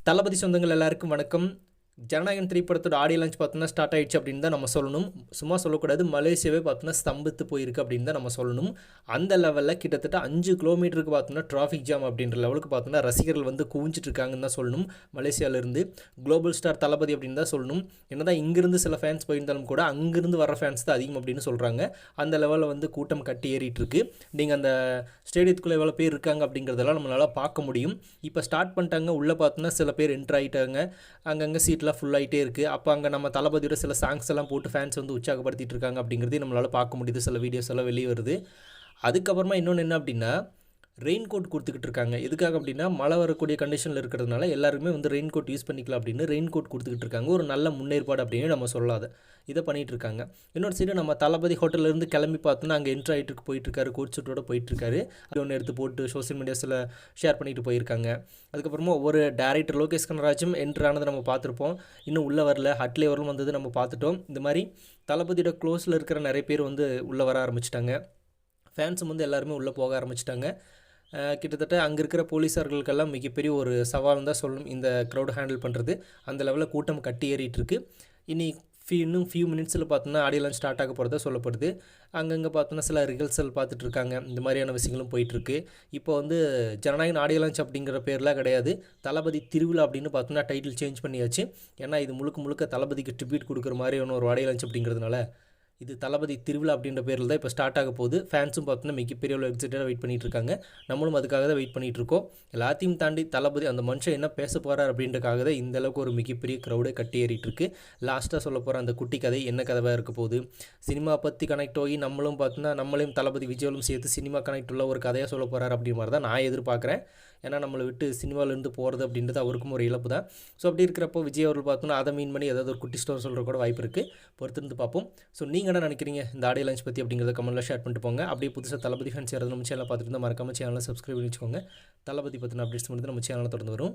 தளபதி சொந்தங்கள் எல்லாருக்கும் வணக்கம். ஜனநாயகன் 3 படத்தோட ஆடியோ லான்ச் பார்த்தோன்னா ஸ்டார்ட் ஆயிடுச்சு அப்படின்னு தான் நம்ம சொல்லணும். சும்மா சொல்லக்கூடாது, மலேசியாவே பார்த்தோன்னா ஸ்தம்பித்து போயிருக்கு அப்படின்னு தான் நம்ம சொல்லணும். அந்த லெவலில் கிட்டத்தட்ட 5 கிலோமீட்டருக்கு பார்த்தோன்னா டிராஃபிக் ஜாம் அப்படின்ற லெவலுக்கு பார்த்தோன்னா ரசிகர்கள் வந்து குவிஞ்சிட்டு இருக்காங்கன்னு தான் சொல்லணும். மலேசியாவிலேருந்து குளோபல் ஸ்டார் தளபதி அப்படின்னு தான் சொல்லணும். என்னதான் இங்கிருந்து சில ஃபேன்ஸ் போயிருந்தாலும் கூட அங்கிருந்து வர ஃபேன்ஸ் தான் அதிகம் அப்படின்னு சொல்கிறாங்க. அந்த லெவலில் வந்து கூட்டம் கட்டி ஏறிட்டு இருக்கு. நீங்கள் அந்த ஸ்டேடியத்துக்குள்ளே எவ்வளோ பேர் இருக்காங்க அப்படிங்கிறதெல்லாம் நம்மளால் பார்க்க முடியும். இப்போ ஸ்டார்ட் பண்ணிட்டாங்க. உள்ளே பார்த்தோன்னா சில பேர் என்ட்ரு ஆகிட்டாங்க. அங்கங்கே சீட்லாம் ஃபுல் ஆகிட்டே இருக்குது. அப்போ அங்கே நம்ம தளபதியோட சில சாங்ஸ் எல்லாம் போட்டு ஃபேன்ஸ் வந்து உற்சாகப்படுத்திட்டு இருக்காங்க அப்படிங்கிறதையும் நம்மளால் பார்க்க முடியுது. சில வீடியோஸ் எல்லாம் வெளியே வருது. அதுக்கப்புறமா இன்னொன்று என்ன அப்படின்னா, ரெயின் கோட் கொடுத்துக்கிட்டு இருக்காங்க. எதுக்காக அப்படின்னா, மழை வரக்கூடிய கண்டிஷனில் இருக்கிறதுனால எல்லாருமே வந்து ரெயின் கோட் யூஸ் பண்ணிக்கலாம் அப்படின்னு ரெயின் கோட் கொடுத்துக்கிட்டு இருக்காங்க. ஒரு நல்ல முன்னேற்பாடு அப்படின்னு நம்ம சொல்லாத இதை பண்ணிகிட்டு இருக்காங்க. இன்னொரு சைடு நம்ம தளபதி ஹோட்டல்லேருந்து கிளம்பி பார்த்தோன்னா அங்கே என்ட்ரு ஆகிட்டு போயிட்டுருக்காரு. கோட் சூட்டோட போயிட்டுருக்காரு. அது ஒன்று எடுத்து போட்டு சோஷியல் மீடியாஸில் ஷேர் பண்ணிட்டு போயிருக்காங்க. அதுக்கப்புறமா ஒவ்வொரு டேரக்டர் லோகேஷ் கனராஜும் என்ட்ரு ஆனதை நம்ம பார்த்துருப்போம். இன்னும் உள்ளே வரல, ஹட்லே வரலும் வந்தது நம்ம பார்த்துட்டோம். இந்த மாதிரி தளபதியோட க்ளோஸில் இருக்கிற நிறைய பேர் வந்து உள்ளே வர ஆரம்பிச்சிட்டாங்க. ஃபேன்ஸும் வந்து எல்லாருமே உள்ளே போக ஆரம்பிச்சிட்டாங்க. கிட்டத்தட்ட அங்கே இருக்கிற போலீஸார்களுக்கெல்லாம் மிகப்பெரிய ஒரு சவால்னு தான் சொல்லணும் இந்த க்ரௌடை ஹேண்டில் பண்ணுறது. அந்த லெவலில் கூட்டம் கட்டி ஏறிட்டுருக்கு. இன்னும் ஃபியூ மினிட்ஸில் பார்த்தோன்னா ஆடியோ லான்ச் ஸ்டார்ட் ஆக போகிறதா சொல்லப்படுது. அங்கங்கே பார்த்தோன்னா சில ரிஹர்சல் பார்த்துட்ருக்காங்க. இந்த மாதிரியான விஷயங்களும் போயிட்டுருக்கு. இப்போ வந்து ஜனநாயகன் ஆடியோ லான்ச் அப்படிங்கிற பேர்லாம் கிடையாது, தளபதி திருவிழா அப்படின்னு பார்த்தோன்னா டைட்டில் சேஞ்ச் பண்ணியாச்சு. ஏன்னா இது முழுக்க முழுக்க தளபதிக்கு ட்ரிபியூட் கொடுக்குற மாதிரியான ஒரு ஆடியோ லான்ச் அப்படிங்கிறதுனால இது தளபதி திருவிழா அப்படின்ற பேரில் தான் இப்போ ஸ்டார்ட் ஆக போகுது. ஃபேன்ஸும் பார்த்தோன்னா மிகப்பெரிய ஒரு எக்ஸைட்டடாக வெயிட் பண்ணிகிட்டு இருக்காங்க. நம்மளும் அதுக்காக தான் வெயிட் பண்ணிகிட்டு இருக்கோம். எல்லாத்தையும் தாண்டி தளபதி அந்த மனுஷன் என்ன பேச போகிறார் அப்படின்றக்காக தான் இந்த அளவுக்கு ஒரு மிகப்பெரிய க்ரௌடே கட்டி ஏறிட்டு இருக்கு. லாஸ்ட்டாக சொல்ல போகிற அந்த குட்டி கதை என்ன கதையாக இருக்க போகுது, சினிமா பற்றி கனெக்ட் ஆகி நம்மளும் பார்த்தோன்னா நம்மளையும் தளபதி விஜயும் சேர்த்து சினிமா கனெக்ட் உள்ள ஒரு கதையாக சொல்ல போகிறார் அப்படின்ற மாதிரி தான் நான் எதிர்பார்க்குறேன். ஏன்னா நம்மளை விட்டு சினிமாவிலேருந்து போகிறது அப்படின்றது அவருக்கும் ஒரு இழப்பு தான். ஸோ அப்படி இருக்கிறப்போ விஜய் அவர்கள் பார்த்தோன்னா அதை மீன் பண்ணி ஏதாவது ஒரு குட்டி ஸ்டோர் சொல்கிற கூட வாய்ப்பு இருக்குது. பொறுத்திருந்து பார்ப்போம். ஸோ நீங்கள் என்ன நினைக்கிறீங்க இந்த ஆடியோ லான்ச் பற்றி அப்படிங்கிறத கமெண்ட்டில் ஷேர் பண்ணிட்டு போங்க. அப்படியே புதுசாக தளபதி ஃபேன்ஸ் யாராவது நம்ம சேனலை பார்த்துட்டு இருந்தால் மறக்காம சேனலை சப்ஸ்கிரைப் பண்ணிச்சுக்கோங்க. தளபதி பற்றின அப்டேட்ஸ் மட்டும் நம்ம சேனலில் தொடர்ந்து வரும்.